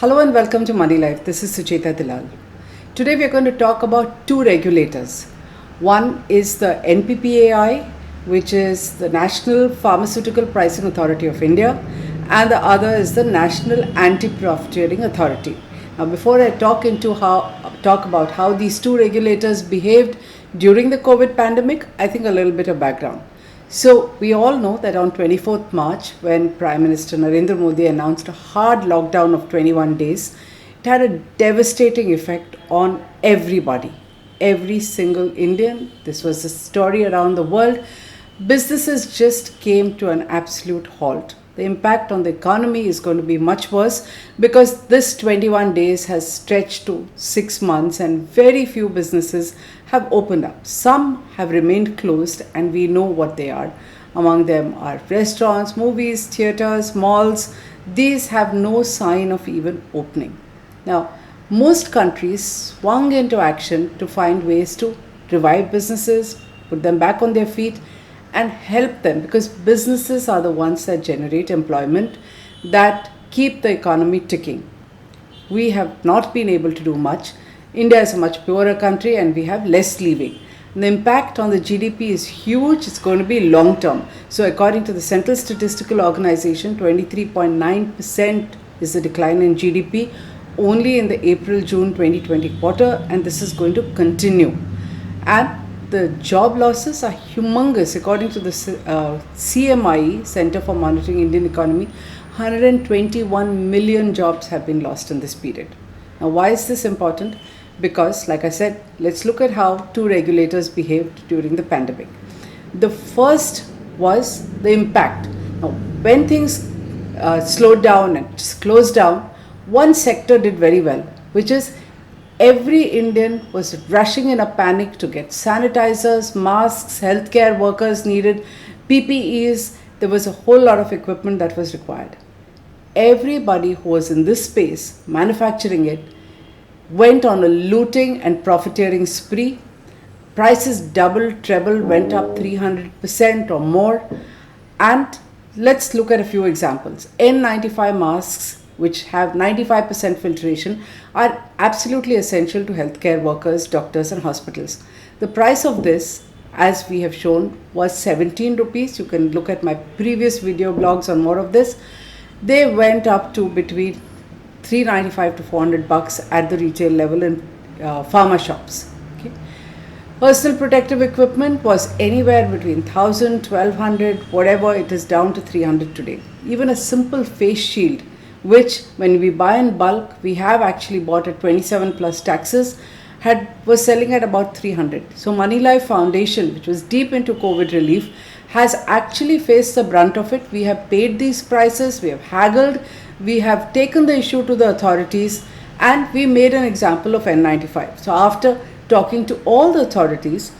Hello and welcome to Money Life. This is Sucheta Dilal. Today we are going to talk about two regulators. One is the NPPAI, which is the National Pharmaceutical Pricing Authority of India, and the other is the National Anti-Profiteering Authority. Now, before I talk about how these two regulators behaved during the COVID pandemic, I think a little bit of background. So we all know that on 24th March, when Prime Minister Narendra Modi announced a hard lockdown of 21 days, it had a devastating effect on everybody, every single Indian. This was a story around the world. Businesses just came to an absolute halt. The impact on the economy is going to be much worse because this 21 days has stretched to 6 months and very few businesses have opened up. Some have remained closed and we know what they are. Among them are restaurants, movies, theaters, malls. These have no sign of even opening. Now, most countries swung into action to find ways to revive businesses, put them back on their feet, and help them because businesses are the ones that generate employment, that keep the economy ticking. We have not been able to do much. India is a much poorer country and we have less leaving. The impact on the GDP is huge. It's going to be long term. So according to the Central Statistical Organization, 23.9% is the decline in GDP only in the April-June 2020 quarter, and this is going to continue. And the job losses are humongous. According to the CMI, Center for Monitoring Indian Economy, 121 million jobs have been lost in this period. Now, why is this important? Because, like I said, let's look at how two regulators behaved during the pandemic. The first was the impact. Now, when things slowed down and just closed down, one sector did very well, which is every Indian was rushing in a panic to get sanitizers, masks, healthcare workers needed, PPEs. There was a whole lot of equipment that was required. Everybody who was in this space, manufacturing it, went on a looting and profiteering spree. Prices doubled, trebled, went up 300% or more. And let's look at a few examples. N95 masks, which have 95% filtration, are absolutely essential to healthcare workers, doctors and hospitals. The price of this, as we have shown, was 17 rupees. You can look at my previous video blogs on more of this. They went up to between 395 to 400 bucks at the retail level in pharma shops. Okay. Personal protective equipment was anywhere between 1000, 1200, whatever, it is down to 300 today. Even a simple face shield, which when we buy in bulk, we have actually bought at 27 plus taxes, was selling at about 300. So Money Life Foundation, which was deep into COVID relief, has actually faced the brunt of it. We have paid these prices, we have haggled, we have taken the issue to the authorities, and we made an example of N95. So after talking to all the authorities,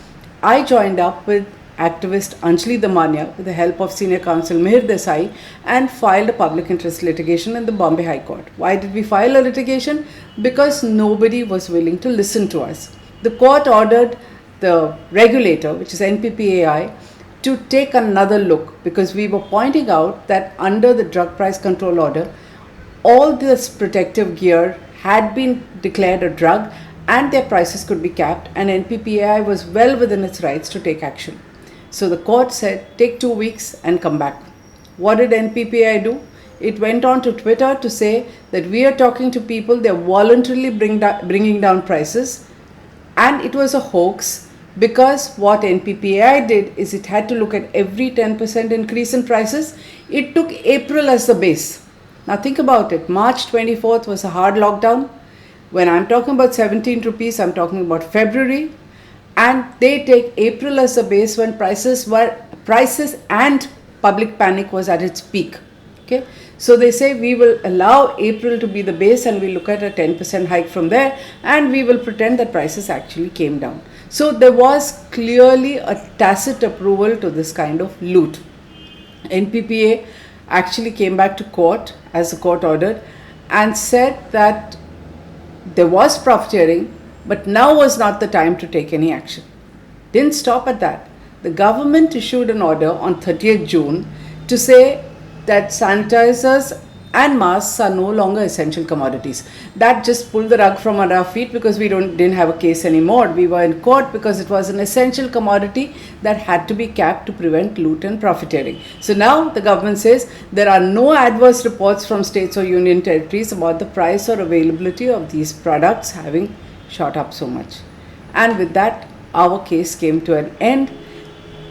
I joined up with activist Anjali Damania with the help of Senior Counsel Mihir Desai and filed a public interest litigation in the Bombay High Court. Why did we file a litigation? Because nobody was willing to listen to us. The court ordered the regulator, which is NPPAI, to take another look because we were pointing out that under the drug price control order, all this protective gear had been declared a drug and their prices could be capped, and NPPAI was well within its rights to take action. So the court said, take 2 weeks and come back. What did NPPAI do? It went on to Twitter to say that we are talking to people, they're voluntarily bringing down prices. And it was a hoax because what NPPAI did is it had to look at every 10% increase in prices. It took April as the base. Now think about it. March 24th was a hard lockdown. When I'm talking about 17 rupees, I'm talking about February. And they take April as the base when prices and public panic was at its peak. Okay, so they say we will allow April to be the base and we look at a 10% hike from there, and we will pretend that prices actually came down. So there was clearly a tacit approval to this kind of loot. NPPA actually came back to court as the court ordered and said that there was profiteering, but now was not the time to take any action. Didn't stop at that. The government issued an order on 30th June to say that sanitizers and masks are no longer essential commodities. That just pulled the rug from under our feet because we didn't have a case anymore. We were in court because it was an essential commodity that had to be capped to prevent loot and profiteering. So now the government says there are no adverse reports from states or union territories about the price or availability of these products having shot up so much. And with that, our case came to an end.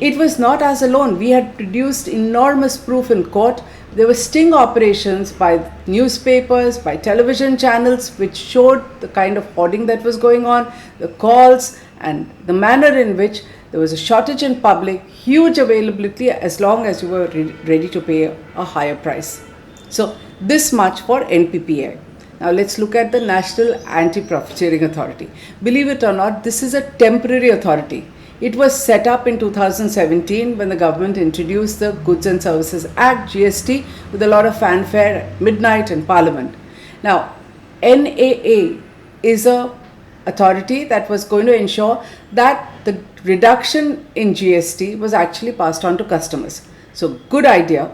It was not us alone. We had produced enormous proof in court. There were sting operations by newspapers, by television channels, which showed the kind of hoarding that was going on, the calls, and the manner in which there was a shortage in public, huge availability as long as you were ready to pay a higher price. So this much for NPPA. Now let's look at the National Anti-Profiteering Authority. Believe it or not, this is a temporary authority. It was set up in 2017 when the government introduced the Goods and Services Act, GST, with a lot of fanfare at midnight in Parliament. Now, NAA is a authority that was going to ensure that the reduction in GST was actually passed on to customers. So, good idea,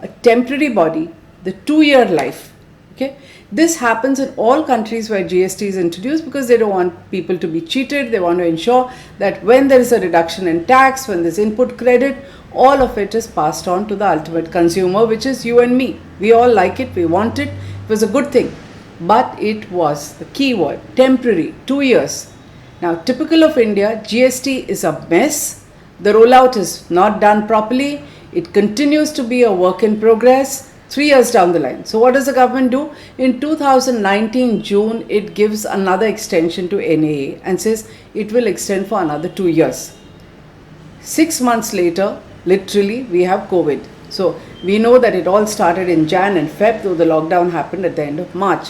a temporary body, the 2-year life. Okay. This happens in all countries where GST is introduced because they don't want people to be cheated. They want to ensure that when there is a reduction in tax, when there's input credit, all of it is passed on to the ultimate consumer, which is you and me. We all like it, we want it. It was a good thing. But it was, the key word, temporary, 2 years. Now, typical of India, GST is a mess. The rollout is not done properly. It continues to be a work in progress. 3 years down the line. So what does the government do? In 2019 June, it gives another extension to NAA and says it will extend for another 2 years. 6 months later, literally, we have COVID. So we know that it all started in Jan and Feb, though the lockdown happened at the end of March.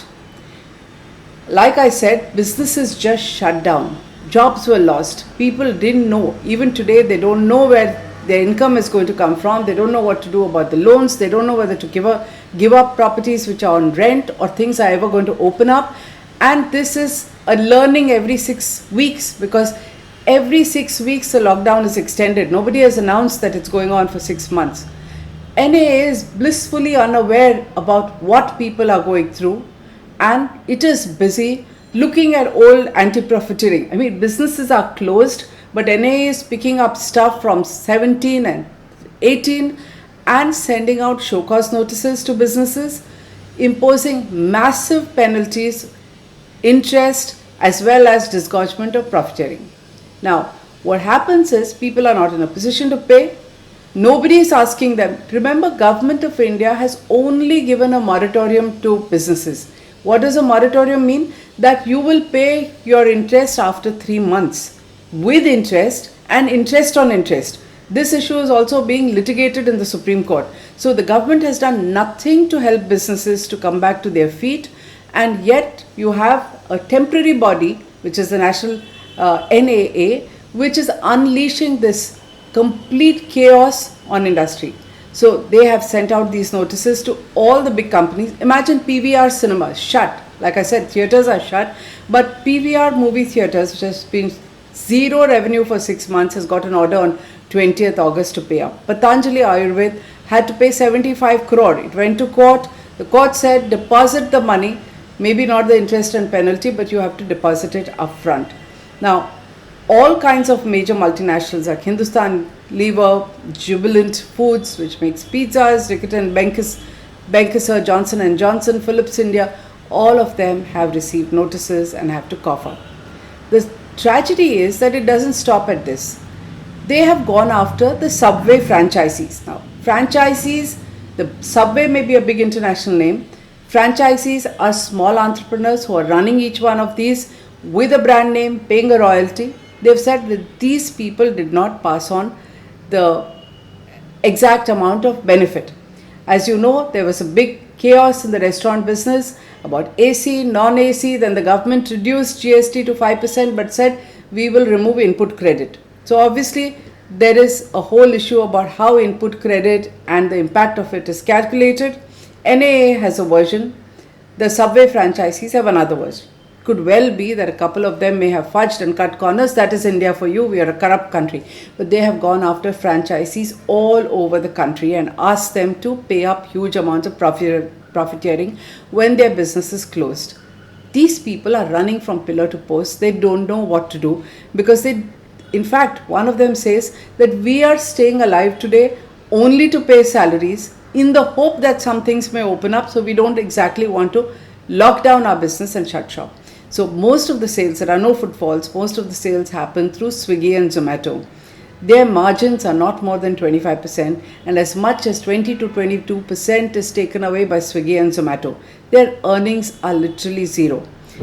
Like I said, businesses just shut down. Jobs were lost. People didn't know. Even today, they don't know where their income is going to come from. They don't know what to do about the loans. They don't know whether to give up properties which are on rent or things are ever going to open up. And this is a learning every 6 weeks because every 6 weeks the lockdown is extended. Nobody has announced that it's going on for 6 months. NAA is blissfully unaware about what people are going through and it is busy looking at old anti-profiteering. I mean, businesses are closed, but NAA is picking up stuff from 17 and 18 and sending out show cause notices to businesses, imposing massive penalties, interest, as well as disgorgement of profiteering. Now, what happens is people are not in a position to pay. Nobody is asking them. Remember, Government of India has only given a moratorium to businesses. What does a moratorium mean? That you will pay your interest after 3 months. With interest and interest on interest. This issue is also being litigated in the Supreme Court. So the government has done nothing to help businesses to come back to their feet, and yet you have a temporary body, which is the National NAA, which is unleashing this complete chaos on industry. So they have sent out these notices to all the big companies. Imagine PVR cinemas shut. Like I said, theatres are shut, but PVR movie theatres, which has been zero revenue for 6 months, has got an order on 20th August to pay up. Patanjali Ayurved had to pay 75 crore. It went to court. The court said deposit the money, maybe not the interest and penalty, but you have to deposit it upfront. Now, all kinds of major multinationals like Hindustan Lever, Jubilant Foods, which makes pizzas, Reckitt and Benckiser, Johnson & Johnson, Philips India, all of them have received notices and have to cough up. The tragedy is that it doesn't stop at this. They have gone after the Subway franchisees. Now, franchisees, the Subway may be a big international name. Franchisees are small entrepreneurs who are running each one of these with a brand name, paying a royalty. They've said that these people did not pass on the exact amount of benefit. As you know, there was a big chaos in the restaurant business about AC, non-AC. Then the government reduced GST to 5% but said we will remove input credit. So obviously there is a whole issue about how input credit and the impact of it is calculated. NAA has a version. The Subway franchisees have another version. could well be that a couple of them may have fudged and cut corners. That is India for you. We are a corrupt country. But they have gone after franchisees all over the country and asked them to pay up huge amounts of profiteering when their business is closed. These people are running from pillar to post. They don't know what to do because in fact, one of them says that we are staying alive today only to pay salaries in the hope that some things may open up, so we don't exactly want to lock down our business and shut shop. So most of the sales, there are no footfalls, most of the sales happen through Swiggy and Zomato. Their margins are not more than 25%, and as much as 20 to 22% is taken away by Swiggy and Zomato. Their earnings are literally zero.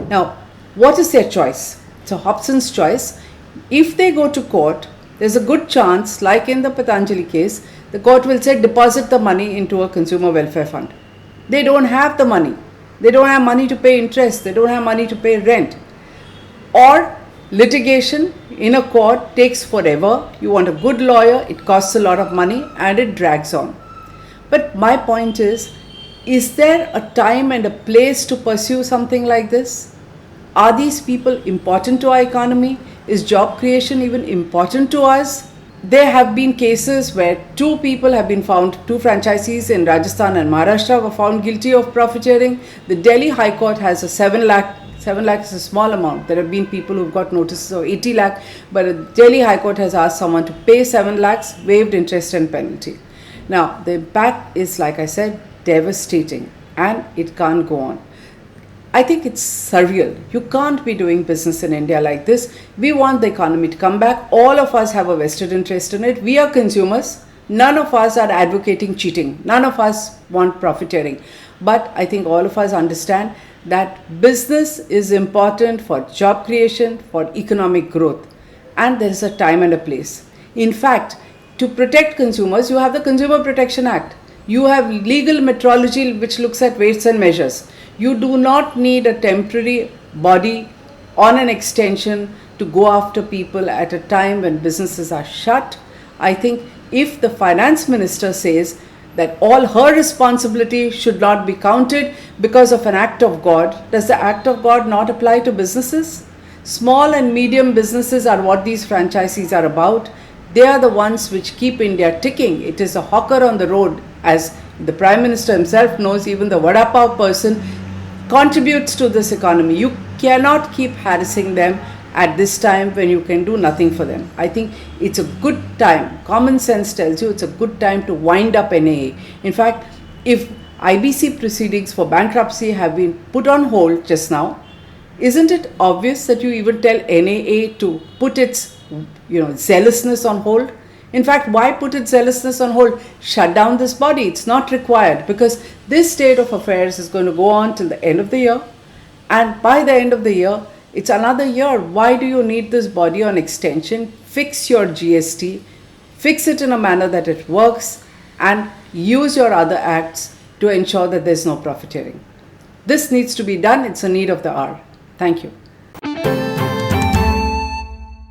Now, what is their choice? So Hobson's choice. If they go to court, there's a good chance, like in the Patanjali case, the court will say deposit the money into a consumer welfare fund. They don't have the money. They don't have money to pay interest. They don't have money to pay rent. Or litigation in a court takes forever. You want a good lawyer, it costs a lot of money and it drags on. But my point is there a time and a place to pursue something like this? Are these people important to our economy? Is job creation even important to us? There have been cases where two franchisees in Rajasthan and Maharashtra were found guilty of profiteering. The Delhi High Court has a 7 lakh is a small amount. There have been people who've got notices of 80 lakh, but the Delhi High Court has asked someone to pay 7 lakhs, waived interest and penalty. Now, the impact is, like I said, devastating and it can't go on. I think it's surreal. You can't be doing business in India like this. We want the economy to come back. All of us have a vested interest in it. We are consumers. None of us are advocating cheating. None of us want profiteering. But I think all of us understand that business is important for job creation, for economic growth. And there is a time and a place. In fact, to protect consumers, you have the Consumer Protection Act. You have legal metrology which looks at weights and measures. You do not need a temporary body on an extension to go after people at a time when businesses are shut. I think if the finance minister says that all her responsibility should not be counted because of an act of God, does the act of God not apply to businesses? Small and medium businesses are what these franchisees are about. They are the ones which keep India ticking. It is a hawker on the road, as the Prime Minister himself knows. Even the Vada Pav person contributes to this economy. You cannot keep harassing them at this time when you can do nothing for them. I think it's a good time. Common sense tells you it's a good time to wind up NAA. In fact, if IBC proceedings for bankruptcy have been put on hold just now, isn't it obvious that you even tell NAA to put its zealousness on hold? In fact, why put its zealousness on hold? Shut down this body. It's not required because this state of affairs is going to go on till the end of the year. And by the end of the year, it's another year. Why do you need this body on extension? Fix your GST, fix it in a manner that it works, and use your other acts to ensure that there's no profiteering. This needs to be done. It's a need of the hour. Thank you.